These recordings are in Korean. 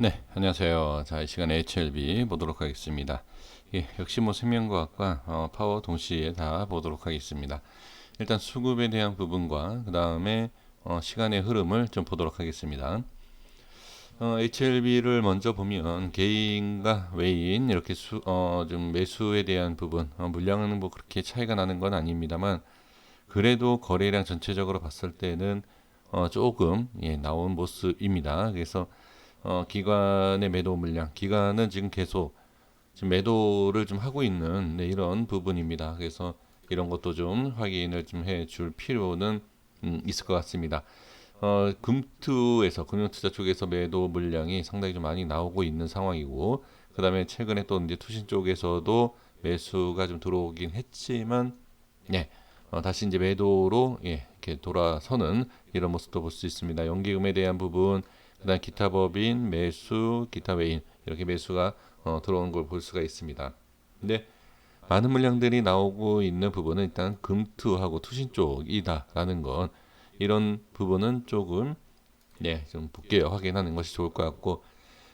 네, 안녕하세요. 자, 이 시간에 HLB 보도록 하겠습니다. 예, 역시 뭐 생명과학과 파워 동시에 다 보도록 하겠습니다. 일단 수급에 대한 부분과 그 다음에 시간의 흐름을 좀 보도록 하겠습니다. HLB를 먼저 보면 개인과 외인 이렇게 좀 매수에 대한 부분, 물량은 뭐 그렇게 차이가 나는 건 아닙니다만 그래도 거래량 전체적으로 봤을 때는 조금 나온 모습입니다. 그래서 기관의 매도 물량, 기관은 지금 계속 지금 매도를 좀 하고 있는 이런 부분입니다. 그래서 이런 것도 좀 확인을 좀 해줄 필요는 있을 것 같습니다. 금투에서 금융투자 쪽에서 매도 물량이 상당히 좀 많이 나오고 있는 상황이고, 그 다음에 최근에 또 이제 투신 쪽에서도 매수가 좀 들어오긴 했지만, 네, 다시 이제 매도로 이렇게 돌아서는 이런 모습도 볼 수 있습니다. 연기금에 대한 부분, 그다음 기타 법인 매수, 기타 외인 이렇게 매수가 들어오는 걸 볼 수가 있습니다. 근데 많은 물량들이 나오고 있는 부분은 일단 금투하고 투신 쪽이다라는 건 이런 부분은 조금 좀 볼게요. 확인하는 것이 좋을 것 같고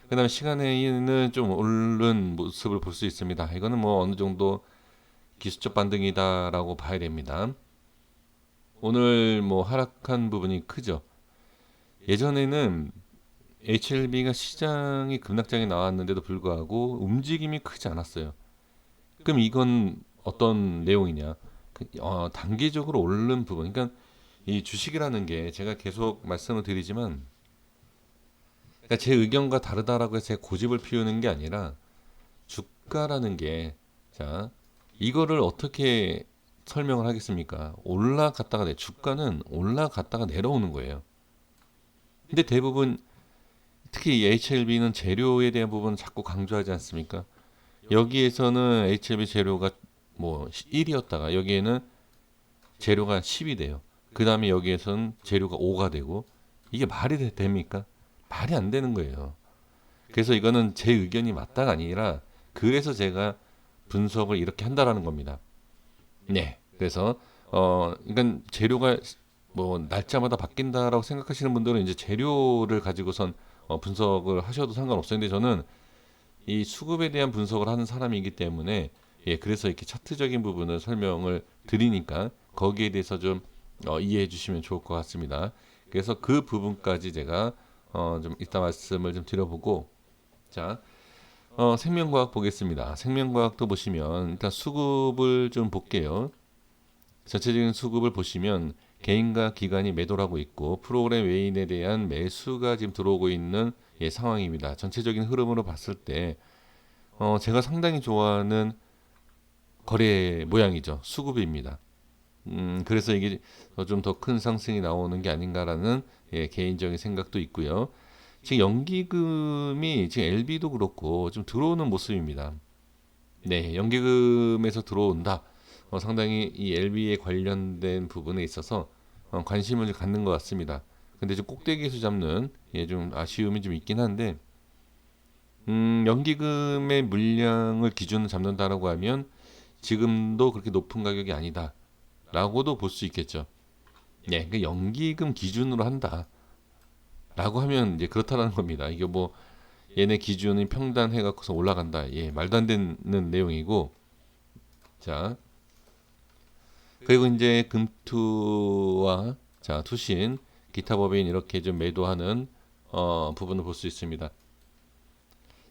그다음에 시간에는 좀 오른 모습을 볼 수 있습니다. 이거는 뭐 어느 정도 기술적 반등이다라고 봐야 됩니다. 오늘 뭐 하락한 부분이 크죠. 예전에는 HLB가 시장이 급락장에 나왔는데도 불구하고 움직임이 크지 않았어요. 그럼 이건 어떤 내용이냐? 단기적으로 오른 부분. 그러니까 이 주식이라는 게 제가 계속 말씀을 드리지만, 그러니까 제 의견과 다르다라고 해서 제가 고집을 피우는 게 아니라 주가라는 게, 자, 이거를 어떻게 설명을 하겠습니까? 주가는 올라갔다가 내려오는 거예요. 근데 대부분 특히 이 HLB는 재료에 대한 부분을 자꾸 강조하지 않습니까? 여기에서는 HLB 재료가 뭐 1이었다가 여기에는 재료가 10이 돼요. 그 다음에 여기에서는 재료가 5가 되고 이게 말이 됩니까? 말이 안 되는 거예요. 그래서 이거는 제 의견이 맞다가 아니라 그래서 제가 분석을 이렇게 한다라는 겁니다. 네. 그래서 그러니까 재료가 뭐 날짜마다 바뀐다라고 생각하시는 분들은 이제 재료를 가지고선 분석을 하셔도 상관없어요. 근데 저는 이 수급에 대한 분석을 하는 사람이기 때문에 그래서 이렇게 차트적인 부분을 설명을 드리니까 거기에 대해서 좀 이해해 주시면 좋을 것 같습니다. 그래서 그 부분까지 제가 좀 이따 말씀을 좀 드려보고 자 생명과학 보겠습니다. 생명과학도 보시면 일단 수급을 좀 볼게요. 전체적인 수급을 보시면 개인과 기관이 매도를 하고 있고 프로그램 외인에 대한 매수가 지금 들어오고 있는 상황입니다. 전체적인 흐름으로 봤을 때 제가 상당히 좋아하는 거래 모양이죠. 수급입니다. 그래서 이게 좀 더 큰 상승이 나오는 게 아닌가라는 개인적인 생각도 있고요. 지금 연기금이 지금 LB도 그렇고 좀 들어오는 모습입니다. 네, 연기금에서 들어온다. 상당히 이 LB에 관련된 부분에 있어서 관심을 갖는 것 같습니다. 근데 좀 꼭대기에서 잡는 좀 아쉬움이 좀 있긴 한데 연기금의 물량을 기준으로 잡는다라고 하면 지금도 그렇게 높은 가격이 아니다라고도 볼 수 있겠죠. 네, 그 연기금 기준으로 한다라고 하면 이제 그렇다는 겁니다. 이게 뭐 얘네 기준이 평단해 갖고서 올라간다. 말도 안 되는 내용이고 자, 그리고 이제 금투와 투신, 기타 법인 이렇게 좀 매도하는 부분을 볼 수 있습니다.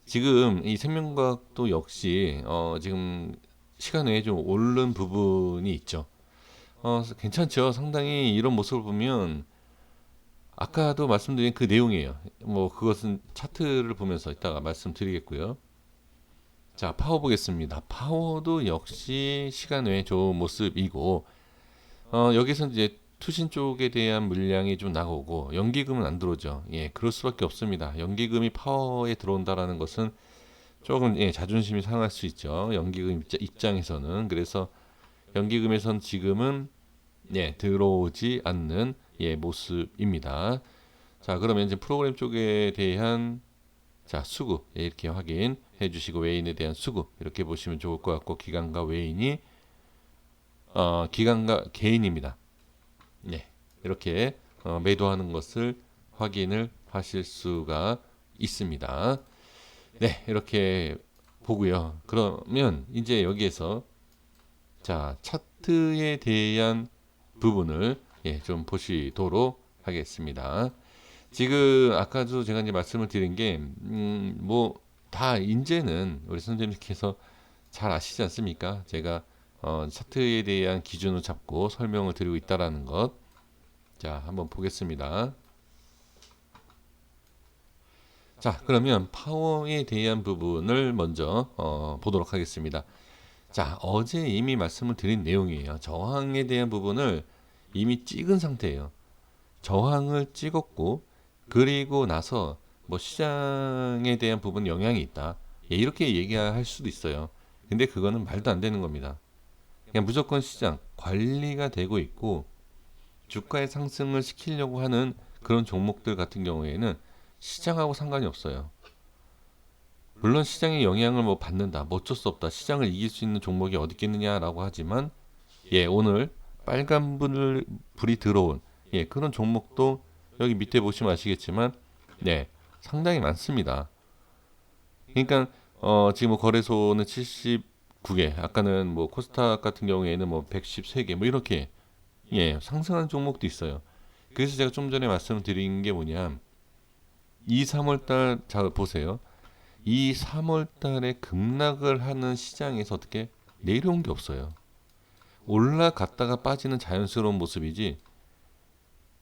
지금 이 생명과학도 역시 지금 시간 외에 좀 오른 부분이 있죠. 괜찮죠. 상당히 이런 모습을 보면 아까도 말씀드린 그 내용이에요. 뭐 그것은 차트를 보면서 이따가 말씀드리겠고요. 자, 파워 보겠습니다. 파워도 역시 시간 외에 좋은 모습이고 여기서 이제 투신 쪽에 대한 물량이 좀 나오고 연기금은 안 들어오죠. 그럴 수밖에 없습니다. 연기금이 파워에 들어온다라는 것은 조금 자존심이 상할 수 있죠. 연기금 입장에서는 그래서 연기금에선 지금은 들어오지 않는 모습입니다. 자, 그러면 이제 프로그램 쪽에 대한 수급 이렇게 확인해 주시고 외인에 대한 수급 이렇게 보시면 좋을 것 같고 기관과 외인이 기관과 개인입니다. 이렇게 매도하는 것을 확인을 하실 수가 있습니다. 네, 이렇게 보고요. 그러면 이제 여기에서 자, 차트에 대한 부분을 좀 보시도록 하겠습니다. 지금 아까도 제가 이제 말씀을 드린 게, 뭐, 다 이제는 우리 선생님께서 잘 아시지 않습니까? 제가 차트에 대한 기준을 잡고 설명을 드리고 있다라는 것. 자, 한번 보겠습니다. 자, 그러면 파워에 대한 부분을 먼저 보도록 하겠습니다. 자, 어제 이미 말씀을 드린 내용이에요. 저항에 대한 부분을 이미 찍은 상태예요. 저항을 찍었고, 그리고 나서 뭐 시장에 대한 부분 영향이 있다. 이렇게 얘기할 수도 있어요. 근데 그거는 말도 안 되는 겁니다. 그냥 무조건 시장 관리가 되고 있고 주가의 상승을 시키려고 하는 그런 종목들 같은 경우에는 시장하고 상관이 없어요. 물론 시장의 영향을 뭐 받는다, 뭐 어쩔 수 없다, 시장을 이길 수 있는 종목이 어디 있겠느냐라고 하지만, 오늘 빨간 불이 들어온 그런 종목도 여기 밑에 보시면 아시겠지만, 상당히 많습니다. 그러니까 지금 뭐 거래소는 79개, 아까는 뭐 코스닥 같은 경우에는 뭐 113개, 뭐 이렇게 상승하는 종목도 있어요. 그래서 제가 좀 전에 말씀드린 게 뭐냐, 2, 3월달 잘 보세요. 이 3월 달에 급락을 하는 시장에서 어떻게 내려온 게 없어요. 올라갔다가 빠지는 자연스러운 모습이지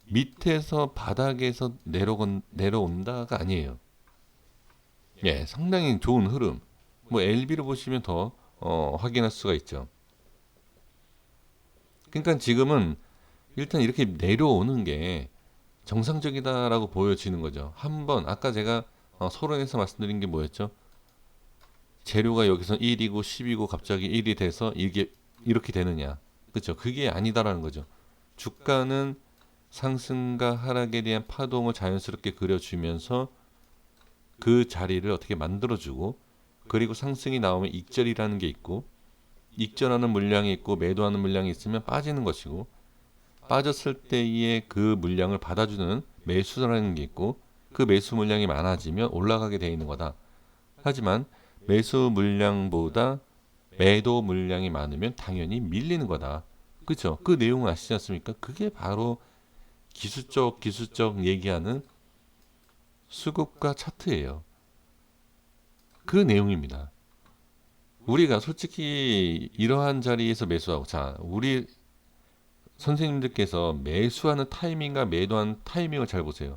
밑에서 바닥에서 내려온다가 아니에요. 상당히 좋은 흐름. 뭐 LB를 보시면 더 확인할 수가 있죠. 그러니까 지금은 일단 이렇게 내려오는 게 정상적이다라고 보여지는 거죠. 한번 아까 제가 서론에서 말씀드린 게 뭐였죠? 재료가 여기서 1이고 10이고 갑자기 1이 돼서 이게 이렇게 되느냐. 그렇죠? 그게 아니다라는 거죠. 주가는 상승과 하락에 대한 파동을 자연스럽게 그려주면서 그 자리를 어떻게 만들어주고, 그리고 상승이 나오면 익절이라는 게 있고, 익절하는 물량이 있고 매도하는 물량이 있으면 빠지는 것이고, 빠졌을 때의 그 물량을 받아주는 매수라는 게 있고, 그 매수 물량이 많아지면 올라가게 돼 있는 거다. 하지만 매수 물량보다 매도 물량이 많으면 당연히 밀리는 거다. 그렇죠? 그 내용을 아시지 않습니까? 그게 바로 기술적 얘기하는 수급과 차트예요. 그 내용입니다. 우리가 솔직히 이러한 자리에서 매수하고, 자, 우리 선생님들께서 매수하는 타이밍과 매도하는 타이밍을 잘 보세요.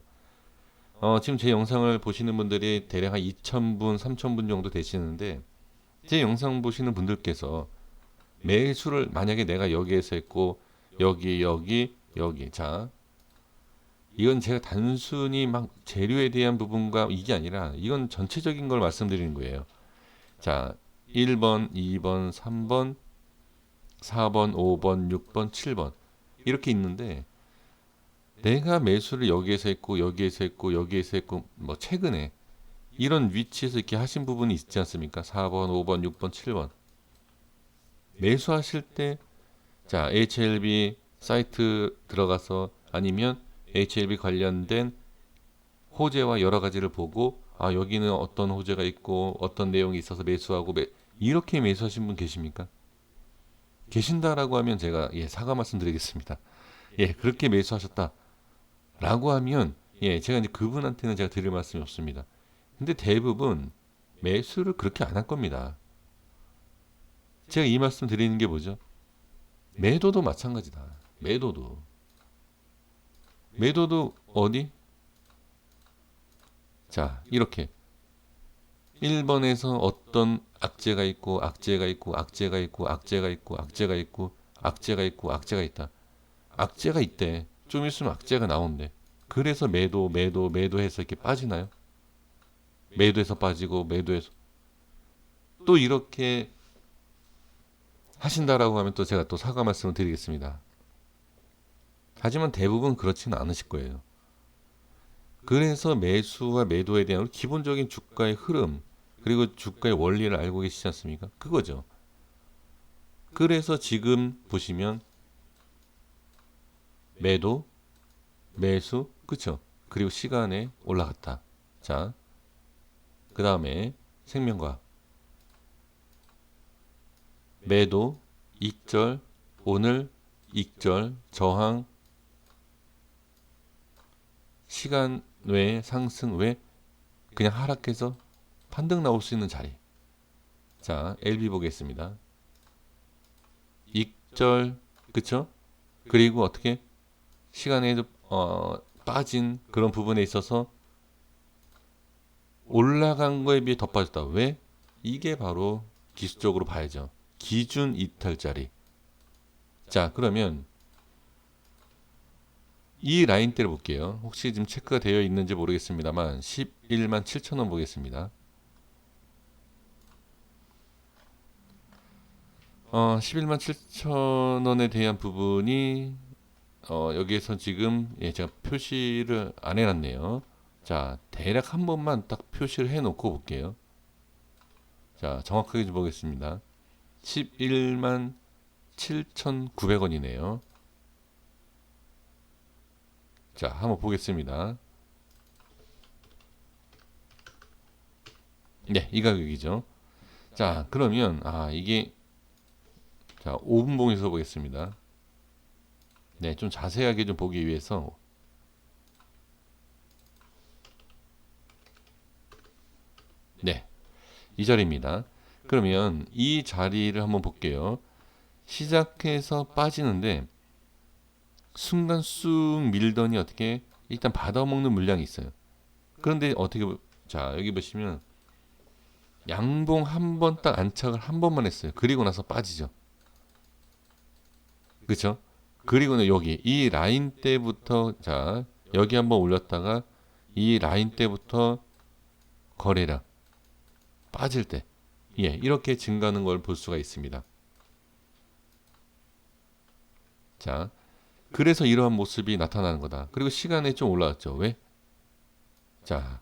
지금 제 영상을 보시는 분들이 대략 한 2,000분, 3,000분 정도 되시는데, 제 영상 보시는 분들께서 매수를 만약에 내가 여기에서 했고, 여기. 자, 이건 제가 단순히 막 재료에 대한 부분과 이게 아니라, 이건 전체적인 걸 말씀드리는 거예요. 자, 1번, 2번, 3번, 4번, 5번, 6번, 7번. 이렇게 있는데, 내가 매수를 여기에서 했고, 여기에서 했고, 뭐, 최근에 이런 위치에서 이렇게 하신 부분이 있지 않습니까? 4번, 5번, 6번, 7번. 매수하실 때, 자, HLB 사이트 들어가서 아니면 HLB 관련된 호재와 여러 가지를 보고, 아, 여기는 어떤 호재가 있고, 어떤 내용이 있어서 매수하고, 이렇게 매수하신 분 계십니까? 계신다라고 하면 제가, 사과 말씀 드리겠습니다. 그렇게 매수하셨다. 라고 하면, 제가 이제 그분한테는 제가 드릴 말씀이 없습니다. 근데 대부분 매수를 그렇게 안 할 겁니다. 제가 이 말씀 드리는 게 뭐죠? 매도도 마찬가지다. 매도도 어디? 자, 이렇게 1번에서 어떤 악재가 있고 악재가 있고 악재가 있고 악재가 있고 악재가 있고 악재가 있고 악재가 있다. 악재가 있대. 좀 있으면 악재가 나온대. 그래서 매도해서 이렇게 빠지나요? 매도해서 빠지고 매도해서 또 이렇게 하신다라고 하면 또 제가 또 사과 말씀을 드리겠습니다. 하지만 대부분 그렇지는 않으실 거예요. 그래서 매수와 매도에 대한 기본적인 주가의 흐름, 그리고 주가의 원리를 알고 계시지 않습니까? 그거죠. 그래서 지금 보시면 매도, 매수, 그쵸? 그리고 시간에 올라갔다. 자, 그 다음에 생명과학, 매도, 익절, 오늘, 익절, 저항, 시간 외 상승 외 그냥 하락해서 반등 나올 수 있는 자리. 자, LB 보겠습니다. 익절, 그쵸? 그리고 어떻게 시간에도 빠진 그런 부분에 있어서 올라간 거에 비해 더 빠졌다. 왜? 이게 바로 기술적으로 봐야죠. 기준 이탈자리. 자, 그러면 이 라인대를 볼게요. 혹시 지금 체크가 되어 있는지 모르겠습니다만 11만 7천 원 보겠습니다. 11만 7천 원에 대한 부분이 여기에서 지금 제가 표시를 안 해놨네요. 자, 대략 한 번만 딱 표시를 해놓고 볼게요. 자, 정확하게 좀 보겠습니다. 11만 7,900원이네요. 자, 한번 보겠습니다. 네, 이 가격이죠. 자, 그러면 이게 자, 5분 봉에서 보겠습니다. 네, 좀 자세하게 좀 보기 위해서 네, 이 자리입니다. 그러면 이 자리를 한번 볼게요. 시작해서 빠지는데 순간 쑥 밀더니 어떻게 일단 받아먹는 물량이 있어요. 그런데 어떻게 자, 여기 보시면 양봉 한 번 딱 안착을 한 번만 했어요. 그리고 나서 빠지죠. 그렇죠? 그리고는 여기 이 라인 때부터 자, 여기 한번 올렸다가 이 라인 때부터 거래량 빠질 때 이렇게 증가하는 걸 볼 수가 있습니다. 자, 그래서 이러한 모습이 나타나는 거다. 그리고 시간에 좀 올라왔죠. 왜? 자,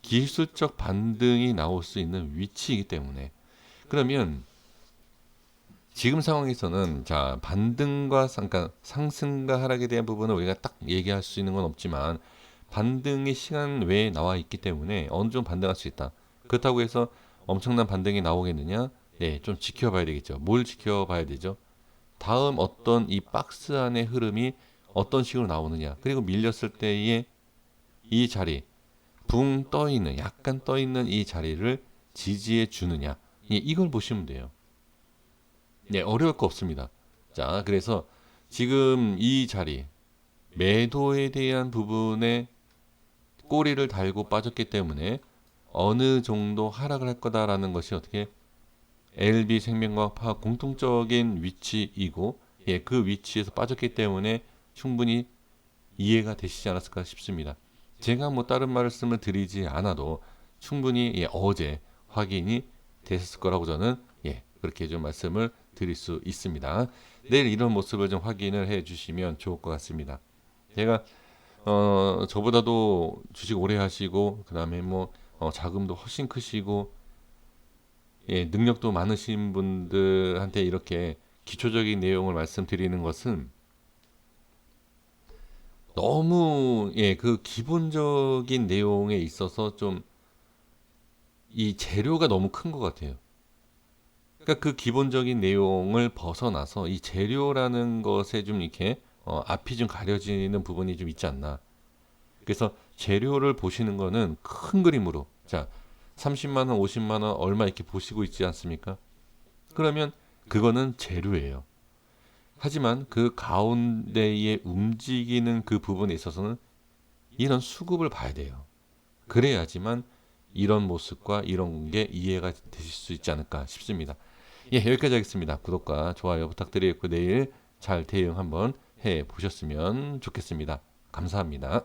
기술적 반등이 나올 수 있는 위치이기 때문에. 그러면 지금 상황에서는 자, 반등과 그러니까 상승과 하락에 대한 부분을 우리가 딱 얘기할 수 있는 건 없지만 반등이 시간 외에 나와 있기 때문에 어느 정도 반등할 수 있다. 그렇다고 해서 엄청난 반등이 나오겠느냐? 네, 좀 지켜봐야 되겠죠. 뭘 지켜봐야 되죠? 다음 어떤 이 박스 안의 흐름이 어떤 식으로 나오느냐. 그리고 밀렸을 때의 이 자리, 붕 떠 있는, 약간 떠 있는 이 자리를 지지해 주느냐. 이걸 보시면 돼요. 네, 어려울 거 없습니다. 자, 그래서 지금 이 자리, 매도에 대한 부분에 꼬리를 달고 빠졌기 때문에 어느 정도 하락을 할 거다라는 것이 어떻게 LB생명과학 파악 공통적인 위치이고 그 위치에서 빠졌기 때문에 충분히 이해가 되시지 않았을까 싶습니다. 제가 뭐 다른 말씀을 드리지 않아도 충분히 어제 확인이 됐을 거라고 저는 그렇게 좀 말씀을 드릴 수 있습니다. 내일 이런 모습을 좀 확인을 해 주시면 좋을 것 같습니다. 제가 저보다도 주식 오래 하시고 그다음에 뭐 자금도 훨씬 크시고 능력도 많으신 분들한테 이렇게 기초적인 내용을 말씀드리는 것은 너무 그 기본적인 내용에 있어서 좀 이 재료가 너무 큰 것 같아요. 그러니까 그 기본적인 내용을 벗어나서 이 재료라는 것에 좀 이렇게 앞이 좀 가려지는 부분이 좀 있지 않나. 그래서 재료를 보시는 거는 큰 그림으로 자 30만 원, 50만 원 얼마 이렇게 보시고 있지 않습니까? 그러면 그거는 재료예요. 하지만 그 가운데에 움직이는 그 부분에 있어서는 이런 수급을 봐야 돼요. 그래야지만 이런 모습과 이런 게 이해가 되실 수 있지 않을까 싶습니다. 여기까지 하겠습니다. 구독과 좋아요 부탁드리겠고 내일 잘 대응 한번 해 보셨으면 좋겠습니다. 감사합니다.